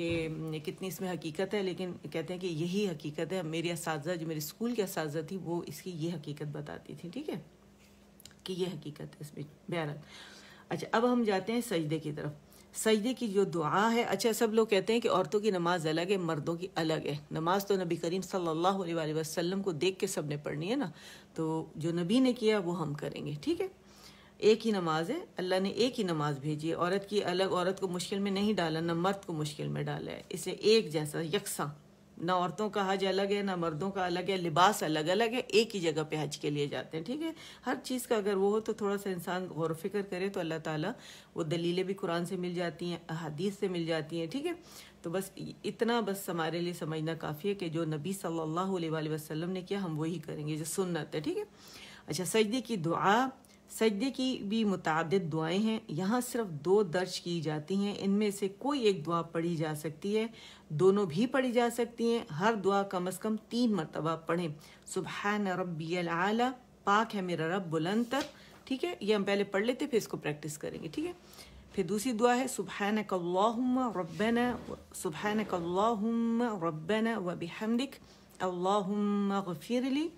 کہ کتنی اس میں حقیقت ہے، لیکن کہتے ہیں کہ یہی حقیقت ہے. میری اساتذہ جو میرے اسکول کے اساتذہ تھی وہ اس کی یہ حقیقت بتاتی تھی، ٹھیک ہے، کہ یہ حقیقت ہے اس میں. بہرحال اچھا، اب ہم جاتے ہیں سجدے کی طرف. سجدے کی جو دعا ہے، اچھا سب لوگ کہتے ہیں کہ عورتوں کی نماز الگ ہے، مردوں کی الگ ہے. نماز تو نبی کریم صلی اللہ علیہ وآلہ وسلم کو دیکھ کے سب نے پڑھنی ہے نا، تو جو نبی نے کیا وہ ہم کریں گے، ٹھیک ہے. ایک ہی نماز ہے، اللہ نے ایک ہی نماز بھیجی ہے. عورت کی الگ، عورت کو مشکل میں نہیں ڈالا، نہ مرد کو مشکل میں ڈالا ہے. اسے ایک جیسا یکساں، نہ عورتوں کا حج الگ ہے نہ مردوں کا الگ ہے، لباس الگ الگ ہے، ایک ہی جگہ پہ حج کے لیے جاتے ہیں، ٹھیک ہے. ہر چیز کا اگر وہ ہو تو تھوڑا سا انسان غور و فکر کرے تو اللہ تعالیٰ وہ دلیلیں بھی قرآن سے مل جاتی ہیں، احادیث سے مل جاتی ہیں، ٹھیک ہے. تو بس اتنا بس ہمارے لیے سمجھنا کافی ہے کہ جو نبی صلی اللہ علیہ وآلہ وسلم نے کیا ہم وہی کریں گے، جو سنت ہے، ٹھیک ہے. اچھا، سجدے کی دعا. سجدے کی بھی متعدد دعائیں ہیں، یہاں صرف 2 درج کی جاتی ہیں. ان میں سے کوئی ایک دعا پڑھی جا سکتی ہے، دونوں بھی پڑھی جا سکتی ہیں. ہر دعا کم از کم 3 مرتبہ پڑھیں. سبحان ربی الاعلی، پاک ہے میرا رب بلند تر، ٹھیک ہے. یہ ہم پہلے پڑھ لیتے پھر اس کو پریکٹس کریں گے، ٹھیک ہے. پھر دوسری دعا ہے سبحانک اللہم ربنا، سبحانک اللہم ربنا وبحمدک اللہم اغفر لی.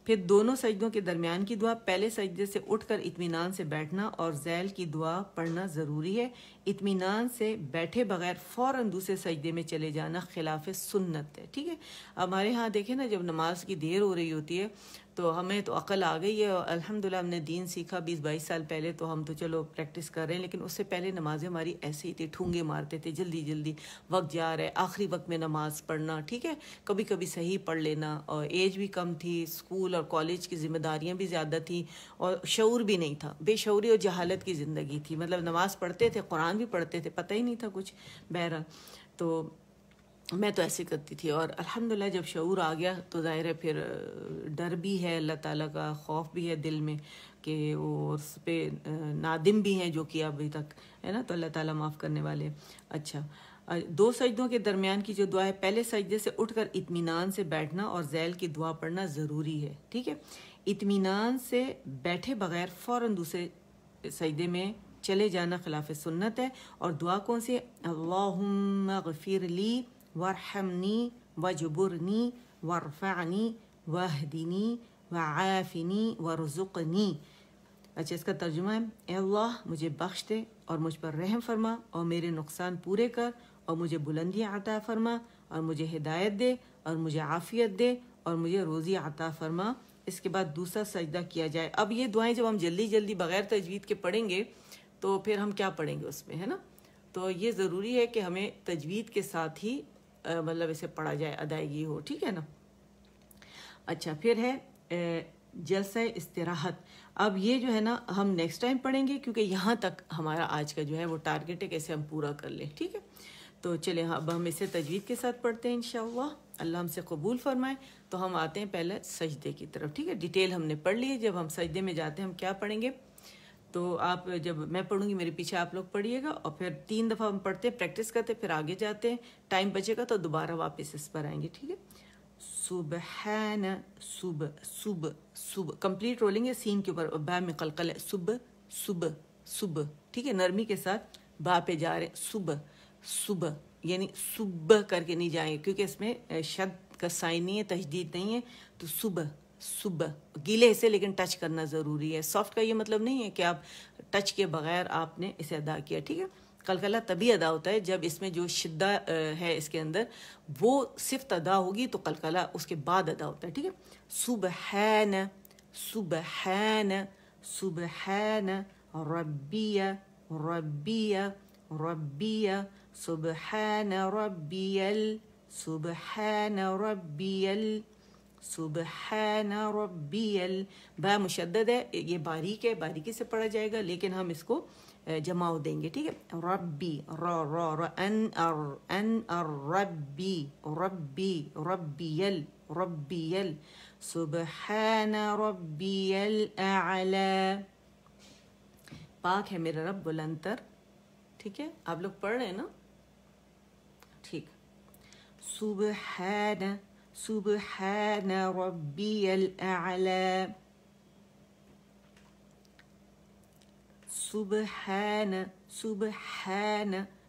پھر دونوں سجدوں کے درمیان کی دعا. پہلے سجدے سے اٹھ کر اطمینان سے بیٹھنا اور ذیل کی دعا پڑھنا ضروری ہے. اطمینان سے بیٹھے بغیر فوراً دوسرے سجدے میں چلے جانا خلاف سنت ہے، ٹھیک ہے. ہمارے ہاں دیکھیں نا، جب نماز کی دیر ہو رہی ہوتی ہے تو ہمیں تو عقل آ گئی ہے، الحمدللہ ہم نے دین سیکھا 20-22 سال پہلے، تو ہم تو چلو پریکٹس کر رہے ہیں. لیکن اس سے پہلے نمازیں ہماری ایسے ہی تھی، ٹھونگے مارتے تھے، جلدی جلدی وقت جا رہا ہے، آخری وقت میں نماز پڑھنا، ٹھیک ہے. کبھی کبھی صحیح پڑھ لینا، اور ایج بھی کم تھی، اسکول اور کالج کی ذمہ داریاں بھی زیادہ تھیں، اور شعور بھی نہیں تھا، بے شعوری اور جہالت کی زندگی تھی. مطلب نماز پڑھتے تھے، قرآن بھی پڑھتے تھے، پتہ ہی نہیں تھا کچھ. بہرحال تو میں تو ایسے کرتی تھی، اور الحمدللہ جب شعور آ گیا تو ظاہر ہے پھر ڈر بھی ہے اللہ تعالیٰ کا، خوف بھی ہے دل میں کہ وہ اس پہ نادم بھی ہیں جو کیا ابھی تک، ہے نا. تو اللہ تعالیٰ معاف کرنے والے. اچھا، 2 سجدوں کے درمیان کی جو دعا ہے، پہلے سجدے سے اٹھ کر اطمینان سے بیٹھنا اور ذیل کی دعا پڑھنا ضروری ہے، ٹھیک ہے. اطمینان سے بیٹھے بغیر فوراً دوسرے سجدے میں چلے جانا خلاف سنت ہے. اور دعا کون سی ہے؟ اللہم اغفر لی وارحمنی وجبرنی وارفعنی واہدنی وعافنی وارزقنی. اچھا، اس کا ترجمہ ہے، اے اللہ مجھے بخش دے اور مجھ پر رحم فرما اور میرے نقصان پورے کر اور مجھے بلندیاں عطا فرما اور مجھے ہدایت دے اور مجھے عافیت دے اور مجھے روزی عطا فرما. اس کے بعد دوسرا سجدہ کیا جائے. اب یہ دعائیں جب ہم جلدی جلدی بغیر تجوید کے پڑھیں گے تو پھر ہم کیا پڑھیں گے اس میں، ہے نا. تو یہ ضروری ہے کہ ہمیں تجوید کے ساتھ ہی مطلب اسے پڑھا جائے، ادائیگی ہو، ٹھیک ہے نا. اچھا، پھر ہے جلسہ استراحت. اب یہ جو ہے نا ہم نیکسٹ ٹائم پڑھیں گے، کیونکہ یہاں تک ہمارا آج کا جو ہے وہ ٹارگٹ ہے کہ اسے ہم پورا کر لیں، ٹھیک ہے. تو چلیں اب ہم اسے تجوید کے ساتھ پڑھتے ہیں انشاءاللہ، اللہ ہم سے قبول فرمائے. تو ہم آتے ہیں پہلے سجدے کی طرف، ٹھیک ہے. ڈیٹیل ہم نے پڑھ لی ہے. جب ہم سجدے میں جاتے ہیں ہم کیا پڑھیں گے، تو آپ جب میں پڑھوں گی میرے پیچھے آپ لوگ پڑھیے گا، اور پھر 3 دفعہ ہم پڑھتے پریکٹس کرتے پھر آگے جاتے ہیں. ٹائم بچے گا تو دوبارہ واپس اس پر آئیں گے، ٹھیک ہے. سبحان، صبح صبح صبح، کمپلیٹ رولنگ ہے سین کے اوپر، با میں قلقل ہے، صبح صبح صبح، ٹھیک ہے. نرمی کے ساتھ با پہ جا رہے ہیں، صبح صبح، یعنی صبح کر کے نہیں جائیں گے کیونکہ اس میں شد کا سائن نہیں ہے، تشدید نہیں ہے. تو صبح صبح گیلے سے لیکن ٹچ کرنا ضروری ہے. سافٹ کا یہ مطلب نہیں ہے کہ آپ ٹچ کے بغیر آپ نے اسے ادا کیا، ٹھیک ہے. قلقلہ تبھی ادا ہوتا ہے جب اس میں جو شدہ ہے اس کے اندر وہ صفت ادا ہوگی تو قلقلہ اس کے بعد ادا ہوتا ہے، ٹھیک ہے. سبحان سبحان سبحان ربی ربی ربی سبحان ربی سبحان ربی سبحان ربی. با مشدد ہے، یہ باریک ہے، باریکی سے پڑھا جائے گا، لیکن ہم اس کو جماؤ دیں گے، ٹھیک ہے. ربی را ان ربی ربی ربی ربی سبحان ربی الاعلی. پاک ہے میرا رب بلند تر، ٹھیک ہے. آپ لوگ پڑھ رہے ہیں نا، ٹھیک. سبحان سبحان ربی الاعلی سبحان سبحان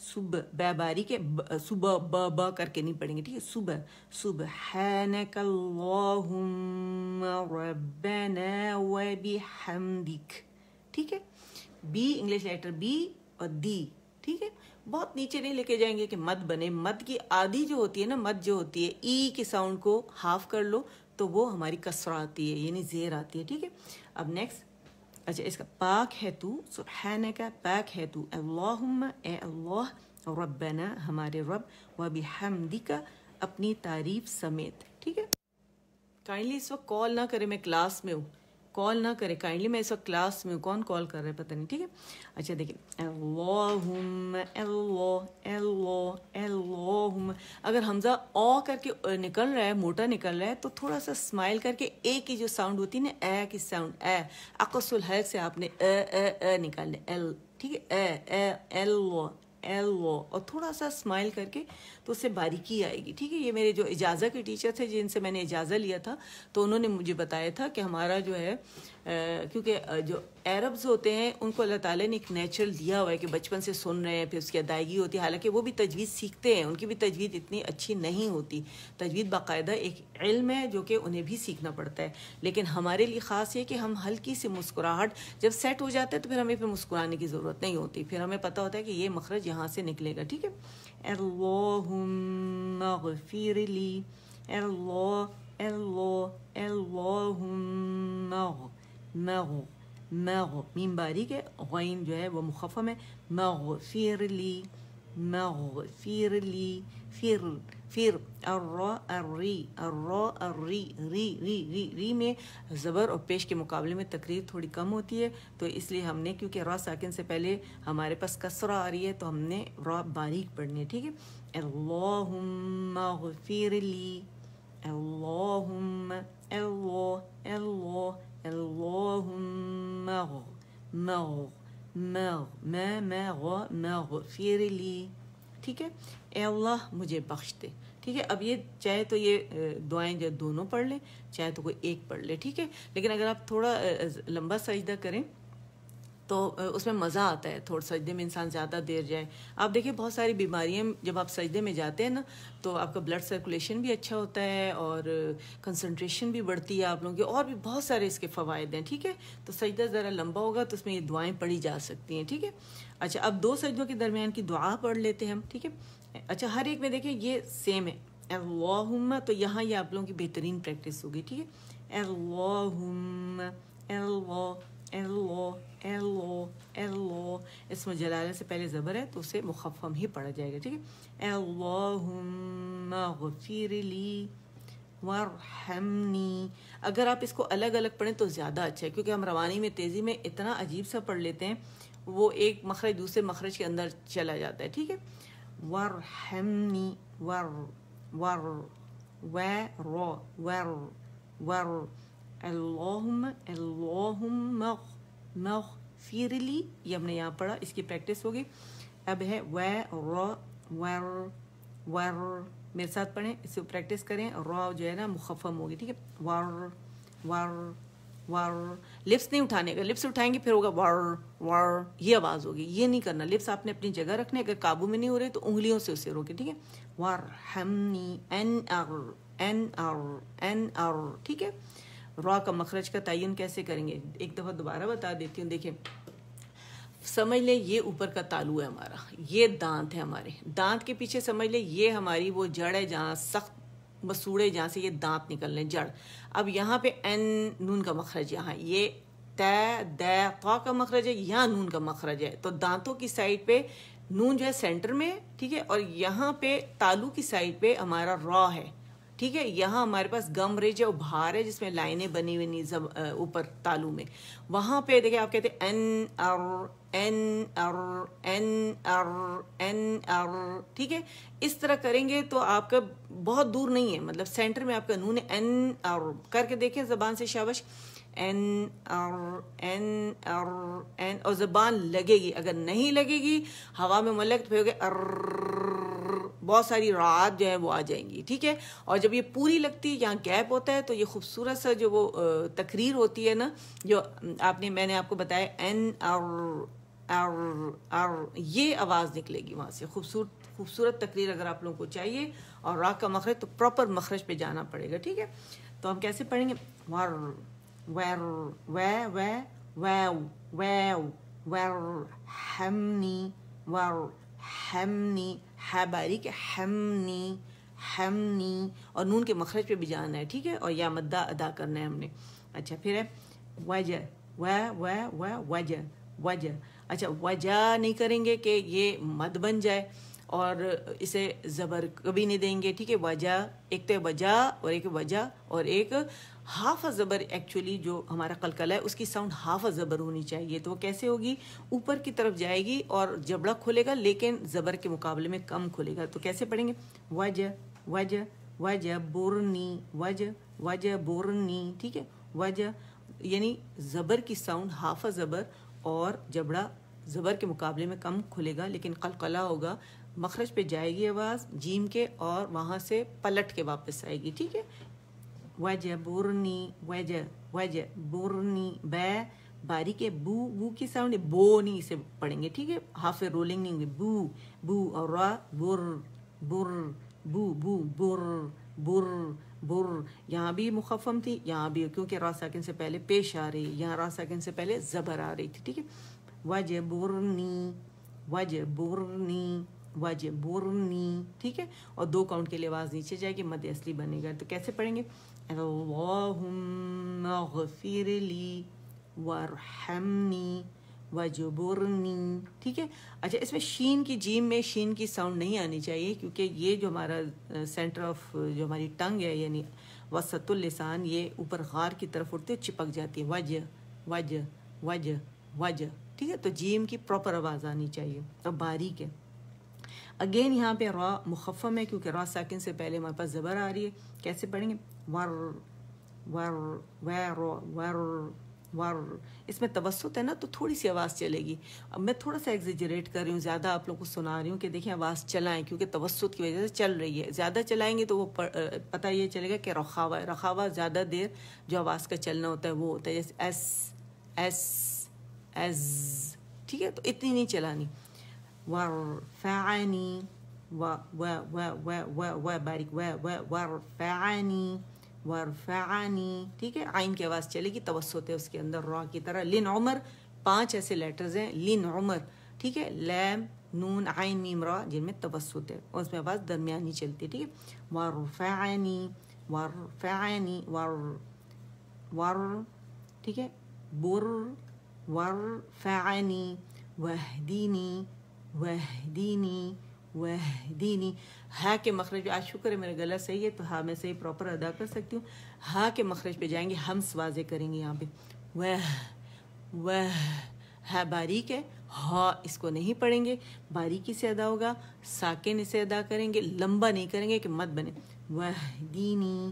صبح، ب باریک ہے، صبح ب کر کے نہیں پڑھیں گے، ٹھیک ہے، صبح، سبحانک اللہم ربنا وبحمدک، ٹھیک ہے، بی انگلش لیٹر بی اور دی، ٹھیک ہے، بہت نیچے نہیں لے کے جائیں گے کہ مد بنے، مد کی آدھی جو ہوتی ہے نا، مد جو ہوتی ہے ای کے ساؤنڈ کو ہاف کر لو تو وہ ہماری کسرہ آتی ہے، یعنی زیر آتی ہے، ٹھیک ہے۔ اب نیکسٹ، اچھا اس کا پاک ہے تو، سبحانک پاک ہے تو، اللہم اے اللہ، ربنا ہمارے رب، وبحمدک اپنی تعریف سمیت، ٹھیک ہے۔ کائنڈلی اس وقت کال نہ کرے، میں کلاس میں ہوں، کال نہ کرے کائنڈلی، میں اس وقت کلاس میں ہوں، کون کال کر رہا ہے پتہ نہیں، ٹھیک ہے۔ اچھا دیکھیں، اللہم، اللہم، اگر حمزہ او کر کے نکل رہا ہے، موٹا نکل رہا ہے، تو تھوڑا سا اسمائل کر کے اے کی جو ساؤنڈ ہوتی ہے نا، اے کی ساؤنڈ، اے اقص الحلق سے آپ نے اے نکالنا، ایل، ٹھیک ہے، ایل اور تھوڑا سا اسمائل کر کے تو اس سے باریکی آئے گی، ٹھیک ہے۔ یہ میرے جو اجازہ کے ٹیچر تھے جن سے میں نے اجازہ لیا تھا، تو انہوں نے مجھے بتایا تھا کہ ہمارا جو ہے کیونکہ جو عربز ہوتے ہیں ان کو اللہ تعالیٰ نے ایک نیچرل دیا ہوا ہے کہ بچپن سے سن رہے ہیں، پھر اس کی ادائیگی ہوتی ہے، حالانکہ وہ بھی تجوید سیکھتے ہیں، ان کی بھی تجوید اتنی اچھی نہیں ہوتی، تجوید باقاعدہ ایک علم ہے جو کہ انہیں بھی سیکھنا پڑتا ہے، لیکن ہمارے لیے خاص یہ کہ ہم ہلکی سی مسکراہٹ جب سیٹ ہو جاتا ہے تو پھر ہمیں پھر مسکرانے کی ضرورت نہیں ہوتی، پھر ہمیں پتہ ہوتا ہے کہ یہ مخرج یہاں سے نکلے گا، ٹھیک ہے۔ اللہم اغفر لی، اللہم میم باریک ہے، غین جو ہے وہ مخفم ہے، مغفر لی، پھر ری میں زبر اور پیش کے مقابلے میں تقریر تھوڑی کم ہوتی ہے، تو اس لیے ہم نے کیونکہ را ساکن سے پہلے ہمارے پاس کسرہ آ رہی ہے تو ہم نے را باریک پڑھنی ہے، ٹھیک ہے۔ اللہم اغفر لی، اللہم مغفر لی، ٹھیک ہے، اے اللہ مجھے بخش دے، ٹھیک ہے۔ اب یہ چاہے تو یہ دعائیں جو دونوں پڑھ لیں، چاہے تو کوئی ایک پڑھ لے، ٹھیک ہے، لیکن اگر آپ تھوڑا لمبا سجدہ کریں تو اس میں مزہ آتا ہے، تھوڑا سجدے میں انسان زیادہ دیر جائے۔ آپ دیکھیں بہت ساری بیماریاں جب آپ سجدے میں جاتے ہیں نا تو آپ کا بلڈ سرکولیشن بھی اچھا ہوتا ہے اور کنسنٹریشن بھی بڑھتی ہے آپ لوگوں کی، اور بھی بہت سارے اس کے فوائد ہیں، ٹھیک ہے۔ تو سجدہ ذرا لمبا ہوگا تو اس میں یہ دعائیں پڑھی جا سکتی ہیں، ٹھیک ہے۔ اچھا اب دو سجدوں کے درمیان کی دعا پڑھ لیتے ہیں ہم، ٹھیک ہے۔ اچھا ہر ایک میں دیکھیں یہ سیم ہے، اللہم، تو یہاں یہ آپ لوگوں کی بہترین پریکٹس ہوگی، ٹھیک ہے۔ اللہم، اسم جلالہ سے پہلے زبر ہے تو اسے مخفم ہی پڑھا جائے گا، ٹھیک ہے۔ اللہم اغفر لی وارحمنی، اگر آپ اس کو الگ الگ پڑھیں تو زیادہ اچھا ہے، کیونکہ ہم روانی میں تیزی میں اتنا عجیب سا پڑھ لیتے ہیں، وہ ایک مخرج دوسرے مخرج کے اندر چلا جاتا ہے، ٹھیک ہے۔ وارحمنی، اللہم مغفر لی، یہ ہم نے یہاں پڑھا، اس کی پریکٹس ہوگی۔ اب ہے میرے ساتھ پڑھیں، اس کو پریکٹس کریں، را جو ہے نا مخفم ہوگی، ٹھیک ہے۔ لپس نہیں اٹھانے کا، لپس اٹھائیں گے پھر ہوگا ور، یہ آواز ہوگی، یہ نہیں کرنا، لپس آپ نے اپنی جگہ رکھنے، اگر قابو میں نہیں ہو رہے تو انگلیوں سے اسے روکیں، ٹھیک ہے۔ وارحمنی، ٹھیک ہے۔ را کا مخرج کا تعین کیسے کریں گے ایک دفعہ دوبارہ بتا دیتی ہوں، دیکھیں سمجھ لیں یہ اوپر کا تالو ہے ہمارا، یہ دانت ہے ہمارے، دانت کے پیچھے سمجھ لیں یہ ہماری وہ جڑ ہے جہاں سخت مسوڑے جہاں سے یہ دانت نکل رہے ہیں، جڑ۔ اب یہاں پہ این نون کا مخرج، یہاں یہ تا کا مخرج ہے، یہاں نون کا مخرج ہے، تو دانتوں کی سائڈ پہ نون جو ہے سینٹر میں، ٹھیک ہے، اور یہاں پہ تالو کی سائڈ پہ ہمارا را ہے، ٹھیک ہے۔ یہاں ہمارے پاس گم رج ہے، ابھار ہے جس میں لائنیں بنی ہوئی اوپر تالو میں، وہاں پہ دیکھیں آپ کہتے این، ٹھیک ہے۔ اس طرح کریں گے تو آپ کا بہت دور نہیں ہے، مطلب سینٹر میں آپ کا نون ہے، این کر کے دیکھیں زبان سے، شابش، این اور زبان لگے گی، اگر نہیں لگے گی ہوا میں ملک تو پھر بہت ساری راحت جو ہے وہ آ جائیں گی، ٹھیک ہے۔ اور جب یہ پوری لگتی ہے، یہاں گیپ ہوتا ہے، تو یہ خوبصورت سا جو وہ تقریر ہوتی ہے نا، جو میں نے آپ کو بتایا، این یہ آواز نکلے گی وہاں سے. خوبصورت تقریر اگر آپ لوگوں کو چاہیے اور را کا مخرج تو پراپر مخرج پہ جانا پڑے گا. ٹھیک ہے, تو ہم کیسے پڑھیں گے؟ ور ور ویو ویو ور ہمنی ور ہمنی ہے باریک ہمنی ہمنی, اور نون کے مخرج پہ بھی جانا ہے. ٹھیک ہے, اور یا مدہ ادا کرنا ہے ہم نے. اچھا پھر ہے وجہ وجہ وجہ. اچھا وجہ نہیں کریں گے کہ یہ مد بن جائے, اور اسے زبر کبھی نہیں دیں گے. ٹھیک ہے, وجہ ایک تو وجہ اور ایک وجہ, اور ایک ہاف زبر. ایکچولی جو ہمارا قلقلہ ہے اس کی ساؤنڈ ہاف زبر ہونی چاہیے. تو وہ کیسے ہوگی؟ اوپر کی طرف جائے گی اور جبڑا کھلے گا لیکن زبر کے مقابلے میں کم کھلے گا. تو کیسے پڑھیں گے؟ وجہ وجہ وجہ برنی وجہ وجہ برنی. ٹھیک ہے, وجہ یعنی زبر کی ساؤنڈ ہاف زبر اور جبڑا زبر کے مقابلے میں کم کھلے گا لیکن قلقلہ ہوگا. مخرج پہ جائے گی آواز جیم کے اور وہاں سے پلٹ کے واپس آئے گی. ٹھیک ہے, وجہ برنی وجہ وجہ برنی. بے باریک ہے, بو کی ساؤنڈ ہے, بو نہیں اسے پڑھیں گے. ٹھیک ہے, ہاف رولنگ نہیں ہوگی. بو بو اور را بر بر بو بو بر بر بر. یہاں بھی مخفم تھی, یہاں بھی کیونکہ را ساکن سے پہلے پیش آ رہی, یہاں را ساکن سے پہلے زبر آ رہی تھی. ٹھیک ہے, وجہ برنی وجہ برنی وجہ برنی. ٹھیک ہے, اور 2 کاؤنٹ کے لیے آواز نیچے جائے گی, مد اصلی بنے گا. تو کیسے پڑھیں گے؟ اللہم اغفر لی وارحمنی وجبرنی. ٹھیک ہے. اچھا اس میں شین کی جیم میں شین کی ساؤنڈ نہیں آنی چاہیے کیونکہ یہ جو ہمارا سینٹر آف جو ہماری ٹنگ ہے یعنی وسط اللسان, یہ اوپر غار کی طرف اٹھتے چپک جاتی ہے. وجہ وجہ وجہ وجہ. ٹھیک ہے, تو جیم کی پراپر آواز آنی چاہیے اور باریک ہے. اگین یہاں پہ را مخفم ہے کیونکہ را ساکن سے پہلے ہمارے پاس زبر آ رہی ہے. کیسے پڑھیں گے؟ ور ور ور ور ور. اس میں توسط ہے نا تو تھوڑی سی آواز چلے گی. اب میں تھوڑا سا ایگزیجریٹ کر رہی ہوں, زیادہ آپ لوگوں کو سنا رہی ہوں کہ دیکھیں آواز چلائیں کیونکہ توسط کی وجہ سے چل رہی ہے. زیادہ چلائیں گے تو وہ پتہ یہ چلے گا کہ رخاوہ ہے. رخاوہ زیادہ دیر جو آواز کا چلنا ہوتا ہے وہ ہوتا ہے جیسے ایس ایس ایز. ٹھیک ہے, تو اتنی نہیں چلانی. ورفعنی و و و و و و باریک و و ورفعنی ورفعنی. ٹھیک ہے, عین کی آواز چلے گی, توسط ہے اس کے اندر را کی طرح. لن عمر 5 ایسے لیٹرز ہیں لن عمر. ٹھیک ہے, لام نون عین میم را جن میں توسط ہے اور اس میں آواز درمیانی چلتی ہے. ٹھیک ہے, ورفعنی ورفعنی ور ور. ٹھیک ہے, بر ورفعنی وہدینی وہدینی وہدینی. ہا کے مخرج پہ, آج شکر ہے میرا گلا صحیح ہے تو ہاں میں صحیح پراپر ادا کر سکتی ہوں. ہا کے مخرج پہ جائیں گے, ہمس واضح کریں گے یہاں پہ. وہ وہ ہا باریک ہے, ہا اس کو نہیں پڑھیں گے, باریکی سے ادا ہوگا. ساکن اسے ادا کریں گے, لمبا نہیں کریں گے کہ مت بنے. وہدینی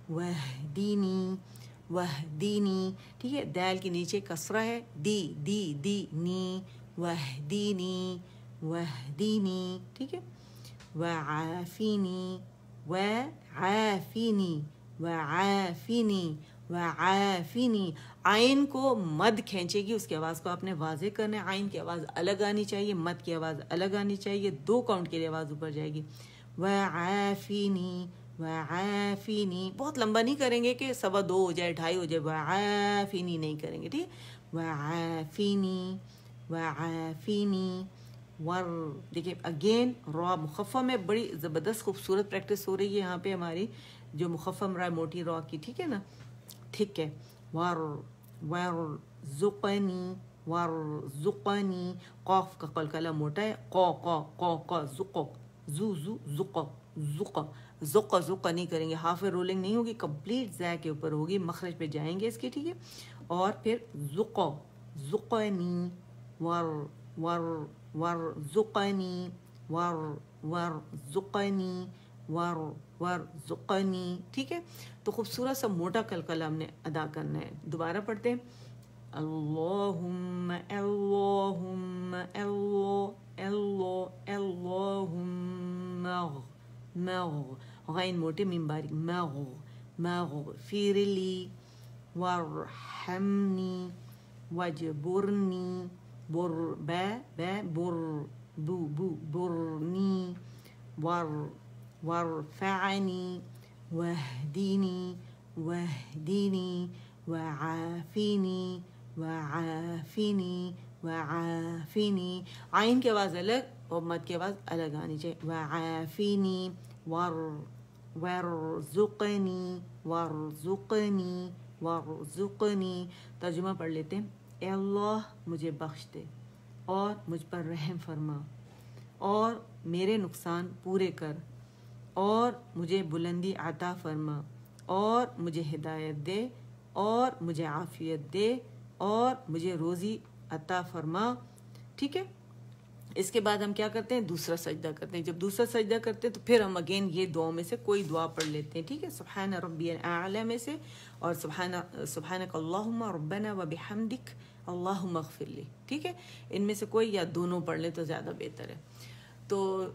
وہدینی وہدینی. ٹھیک ہے, دال کے نیچے کسرہ ہے, دی دی دی نی وہدینی وہدینی. ٹھیک ہے, وعافینی وعافینی وعافینی وعافینی. عین کو مد کھینچے گی, اس کی آواز کو آپ نے واضح کرنا ہے. عین کی آواز الگ آنی چاہیے, مد کی آواز الگ آنی چاہیے. 2 کاؤنٹ کے لیے آواز اوپر جائے گی. وعافینی وعافینی. بہت لمبا نہیں کریں گے کہ 2:15 ہو جائے 2:30 ہو جائے. وعافینی نہیں کریں گے. ٹھیک ہے, وعافینی وعافینی ور. دیکھیں اگین را مخفم ہے, بڑی زبردست خوبصورت پریکٹس ہو رہی ہے یہاں پہ ہماری جو مخفم را موٹی را کی. ٹھیک ہے نا, ٹھیک ہے. ور ور زقنی ور زقنی. قاف کا قلقلہ موٹا ہے, قا قا قا قا زق زو زو زق زق زق زق نہیں کریں گے. ہاف رولنگ نہیں ہوگی, کمپلیٹ زے کے اوپر ہوگی. مخرج پہ جائیں گے اس کے. ٹھیک ہے, اور پھر زق زقنی ور ور ور زقنی ور ور زقنی ور ور زقنی. ٹھیک ہے, تو خوبصورت سا موٹا قلقلہ ہم نے ادا کرنا ہے. دوبارہ پڑھتے ہیں. اللہم اللہم اللہ اللہ اللہم مغ غین موٹے میم باریک مغ مغفر لی وارحمنی وجبرنی بر بر بو برنی وارفعنی واهدنی وعافنی وعافنی. عین کی آواز الگ اور مد کی آواز الگ آنی چاہیے. وعافنی وارزقنی. ترجمہ پڑھ لیتے ہیں. اے اللہ مجھے بخش دے اور مجھ پر رحم فرما اور میرے نقصان پورے کر اور مجھے بلندی عطا فرما اور مجھے ہدایت دے اور مجھے عافیت دے اور مجھے روزی عطا فرما. ٹھیک ہے. اس کے بعد ہم کیا کرتے ہیں؟ دوسرا سجدہ کرتے ہیں. جب دوسرا سجدہ کرتے ہیں تو پھر ہم اگین یہ دعاؤں میں سے کوئی دعا پڑھ لیتے ہیں. ٹھیک ہے. سبحان ربی الاعلی میں سے اور سبحانک اللہم ربنا وبحمدک اللہم اغفر لی. ٹھیک ہے. ان میں سے کوئی یا دونوں پڑھ لیں تو زیادہ بہتر ہے. تو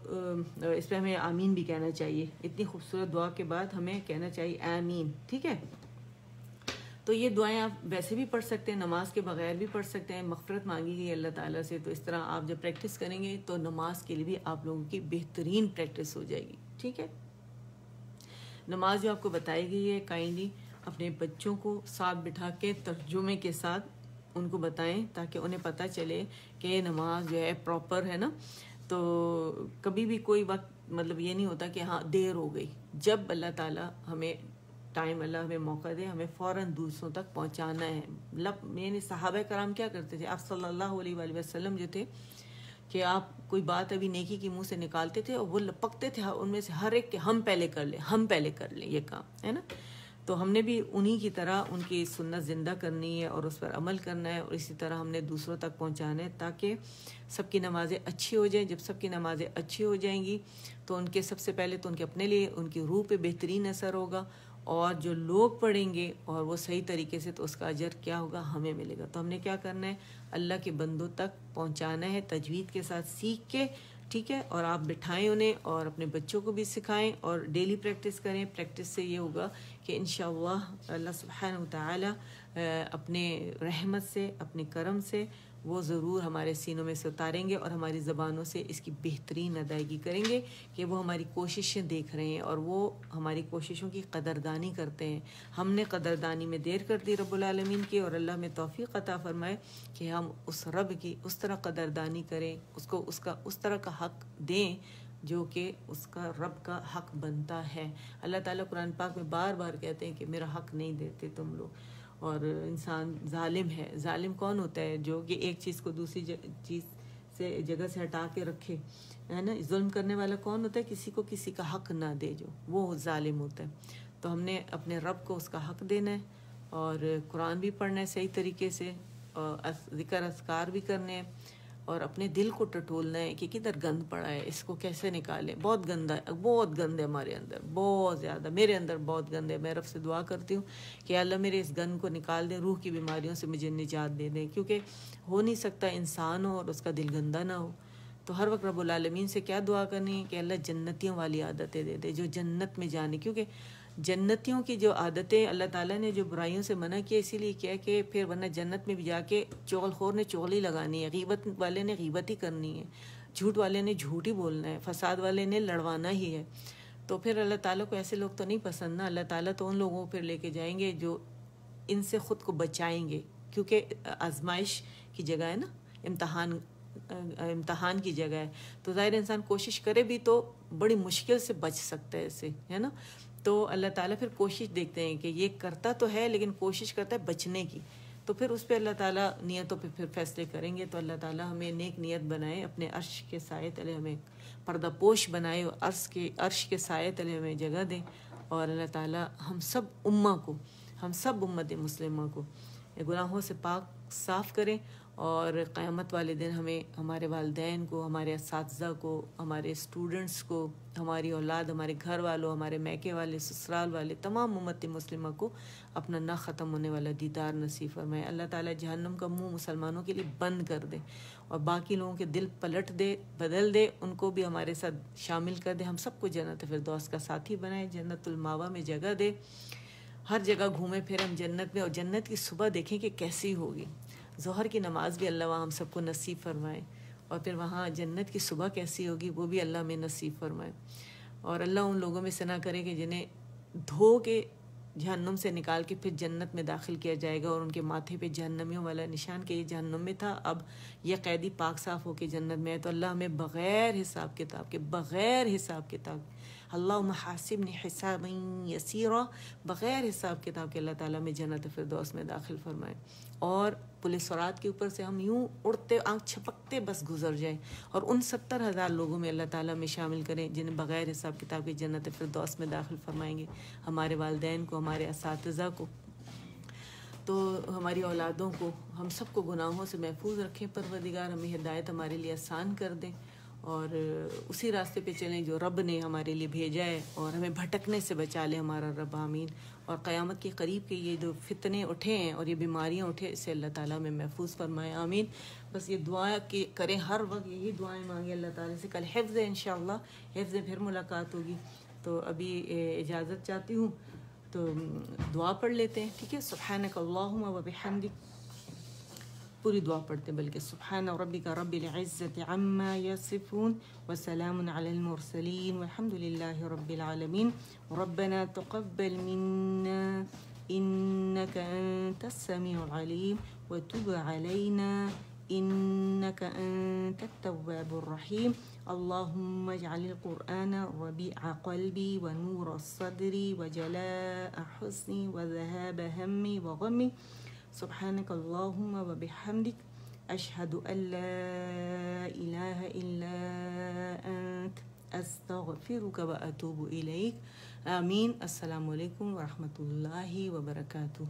اس پہ ہمیں آمین بھی کہنا چاہیے. اتنی خوبصورت دعا کے بعد ہمیں کہنا چاہیے آمین. ٹھیک ہے. تو یہ دعائیں آپ ویسے بھی پڑھ سکتے ہیں, نماز کے بغیر بھی پڑھ سکتے ہیں. مغفرت مانگی گئی اللہ تعالیٰ سے, تو اس طرح آپ جب پریکٹس کریں گے تو نماز کے لیے بھی آپ لوگوں کی بہترین پریکٹس ہو جائے گی. ٹھیک ہے. نماز جو آپ کو بتائی گئی ہے, کائنڈلی اپنے بچوں کو ساتھ بٹھا کے ترجمے کے ساتھ ان کو بتائیں تاکہ انہیں پتہ چلے کہ یہ نماز جو ہے پراپر ہے نا. تو کبھی بھی کوئی وقت مطلب یہ نہیں ہوتا کہ ہاں دیر ہو گئی. جب اللہ تعالیٰ ہمیں ٹائم, اللہ ہمیں موقع دے, ہمیں فوراً دوسروں تک پہنچانا ہے. یعنی صحابہ کرام کیا کرتے تھے, آپ صلی اللہ علیہ وآلہ وسلم جو تھے کہ آپ کوئی بات ابھی نیکی کی منہ سے نکالتے تھے اور وہ لپکتے تھے ان میں سے ہر ایک کہ ہم پہلے کر لیں یہ کام ہے نا. تو ہم نے بھی انہی کی طرح ان کی سنت زندہ کرنی ہے اور اس پر عمل کرنا ہے, اور اسی طرح ہم نے دوسروں تک پہنچانا ہے تاکہ سب کی نمازیں اچھی ہو جائیں. جب سب کی نمازیں اچھی ہو جائیں گی تو ان کے سب سے پہلے تو ان کے اپنے لیے ان کی روح پہ بہترین اثر ہوگا, اور جو لوگ پڑھیں گے اور وہ صحیح طریقے سے تو اس کا اجر کیا ہوگا, ہمیں ملے گا. تو ہم نے کیا کرنا ہے, اللہ کے بندوں تک پہنچانا ہے تجوید کے ساتھ سیکھ کے. ٹھیک ہے. اور آپ بٹھائیں انہیں اور اپنے بچوں کو بھی سکھائیں اور ڈیلی پریکٹس کریں. پریکٹس سے یہ ہوگا کہ انشاءاللہ اللہ سبحانہ وتعالی اپنے رحمت سے, اپنے کرم سے وہ ضرور ہمارے سینوں میں سے اتاریں گے اور ہماری زبانوں سے اس کی بہترین ادائیگی کریں گے کہ وہ ہماری کوششیں دیکھ رہے ہیں اور وہ ہماری کوششوں کی قدردانی کرتے ہیں. ہم نے قدردانی میں دیر کر دی رب العالمین کی, اور اللہ میں توفیق عطا فرمائے کہ ہم اس رب کی اس طرح قدردانی کریں, اس کو اس طرح کا حق دیں جو کہ اس کا رب کا حق بنتا ہے. اللہ تعالیٰ قرآن پاک میں بار بار کہتے ہیں کہ میرا حق نہیں دیتے تم لوگ, اور انسان ظالم ہے. ظالم کون ہوتا ہے؟ جو کہ ایک چیز کو دوسری چیز سے جگہ سے ہٹا کے رکھے, ہے نا. ظلم کرنے والا کون ہوتا ہے؟ کسی کو کسی کا حق نہ دے, جو وہ ظالم ہوتا ہے. تو ہم نے اپنے رب کو اس کا حق دینا ہے, اور قرآن بھی پڑھنا ہے صحیح طریقے سے, اور ذکر اذکار بھی کرنے ہیں, اور اپنے دل کو ٹٹولنا ہے کہ کدھر گند پڑا ہے, اس کو کیسے نکالیں. بہت گند ہے ہمارے اندر, بہت زیادہ. میرے اندر بہت گند ہے. میں رب سے دعا کرتی ہوں کہ اللہ میرے اس گند کو نکال دیں, روح کی بیماریوں سے مجھے نجات دے دیں, کیونکہ ہو نہیں سکتا انسان ہو اور اس کا دل گندہ نہ ہو. تو ہر وقت رب العالمین سے کیا دعا کرنی ہے کہ اللہ جنتیوں والی عادتیں دے دے, جو جنت میں جانے. کیونکہ جنتیوں کی جو عادتیں اللہ تعالیٰ نے جو برائیوں سے منع کیا, اسی لیے کیا کہ پھر ورنہ جنت میں بھی جا کے چغل خور نے چغلی لگانی ہے, غیبت والے نے غیبت ہی کرنی ہے, جھوٹ والے نے جھوٹ ہی بولنا ہے, فساد والے نے لڑوانا ہی ہے. تو پھر اللہ تعالیٰ کو ایسے لوگ تو نہیں پسند نا. اللہ تعالیٰ تو ان لوگوں کو پھر لے کے جائیں گے جو ان سے خود کو بچائیں گے, کیونکہ آزمائش کی جگہ ہے نا, امتحان کی جگہ ہے. تو ظاہر انسان کوشش کرے بھی تو بڑی مشکل سے بچ سکتا ہے اس سے, ہے نا. تو اللہ تعالیٰ پھر کوشش دیکھتے ہیں کہ یہ کرتا تو ہے لیکن کوشش کرتا ہے بچنے کی, تو پھر اس پہ اللہ تعالیٰ نیتوں پہ پھر فیصلے کریں گے. تو اللہ تعالیٰ ہمیں نیک نیت بنائے, اپنے عرش کے سائے تلے ہمیں پردہ پوش بنائے, اور عرش کے سائے تلے ہمیں جگہ دیں, اور اللہ تعالیٰ ہم سب امت مسلمہ کو گناہوں سے پاک صاف کریں, اور قیامت والے دن ہمیں ہمارے والدین کو, ہمارے اساتذہ کو, ہمارے اسٹوڈنٹس کو, ہماری اولاد, ہمارے گھر والوں, ہمارے میکے والے, سسرال والے, تمام امت مسلمہ کو اپنا نہ ختم ہونے والا دیدار نصیب فرمائے. اللہ تعالیٰ جہنم کا منہ مسلمانوں کے لیے بند کر دے, اور باقی لوگوں کے دل پلٹ دے, بدل دے, ان کو بھی ہمارے ساتھ شامل کر دے. ہم سب کو جنت فردوس کا ساتھی بنائے, جنت الماوا میں جگہ دے. ہر جگہ گھومے پھر ہم جنت میں, اور جنت کی صبح دیکھیں کہ کیسی ہوگی. ظہر کی نماز بھی اللہ وہاں ہم سب کو نصیب فرمائے، اور پھر وہاں جنت کی صبح کیسی ہوگی وہ بھی اللہ ہمیں نصیب فرمائے، اور اللہ ان لوگوں میں سے نہ کرے کہ جنہیں دھو کے جہنم سے نکال کے پھر جنت میں داخل کیا جائے گا، اور ان کے ماتھے پہ جہنمیوں والا نشان کہ یہ جہنم میں تھا، اب یہ قیدی پاک صاف ہو کے جنت میں ہے۔ تو اللہ ہمیں بغیر حساب کتاب کے، بغیر حساب کتاب، اللہم حاسبنی حسابا یسیرا، بغیر حساب کتاب کے اللہ تعالیٰ میں جنت فردوس میں داخل فرمائے، اور پل صراط کے اوپر سے ہم یوں اڑتے آنکھ چھپکتے بس گزر جائیں، اور ان 70,000 لوگوں میں اللہ تعالیٰ میں شامل کریں جنہیں بغیر حساب کتاب کے جنت فردوس میں داخل فرمائیں گے، ہمارے والدین کو، ہمارے اساتذہ کو، تو ہماری اولادوں کو، ہم سب کو گناہوں سے محفوظ رکھیں پروردگار، ہمیں ہدایت ہمارے لیے آسان کر دیں، اور اسی راستے پہ چلیں جو رب نے ہمارے لیے بھیجا ہے، اور ہمیں بھٹکنے سے بچا لے ہمارا رب، آمین۔ اور قیامت کے قریب کے یہ جو فتنے اٹھے ہیں اور یہ بیماریاں اٹھے، اس سے اللہ تعالیٰ میں محفوظ فرمائے، آمین۔ بس یہ دعا کہ کریں ہر وقت، یہی دعائیں مانگیں اللہ تعالیٰ سے۔ کل حفظ ہے انشاءاللہ، حفظ پھر ملاقات ہوگی، تو ابھی اجازت چاہتی ہوں، تو دعا پڑھ لیتے ہیں، ٹھیک ہے؟ سبحانک اللہم و بحمدک، پوری دعا پڑھتے ہیں بلکہ، سبحان ربک رب العزت عما یصفون وسلام علی المرسلین والحمد للہ رب العالمین۔ ربنا تقبل منا انک انت السمیع العلیم وتب علینا انک انت التواب الرحیم۔ اللہم اجعل القرآن ربیع قلبی ونور صدری وجلاء حزنی وذہاب ہمی وغمی۔ سبحانک اللہم و بحمدک، اشہد ان لا الہ الا انت، استغفرک و اتوب الیک، آمین۔ السلام علیکم ورحمۃ اللہ وبرکاتہ۔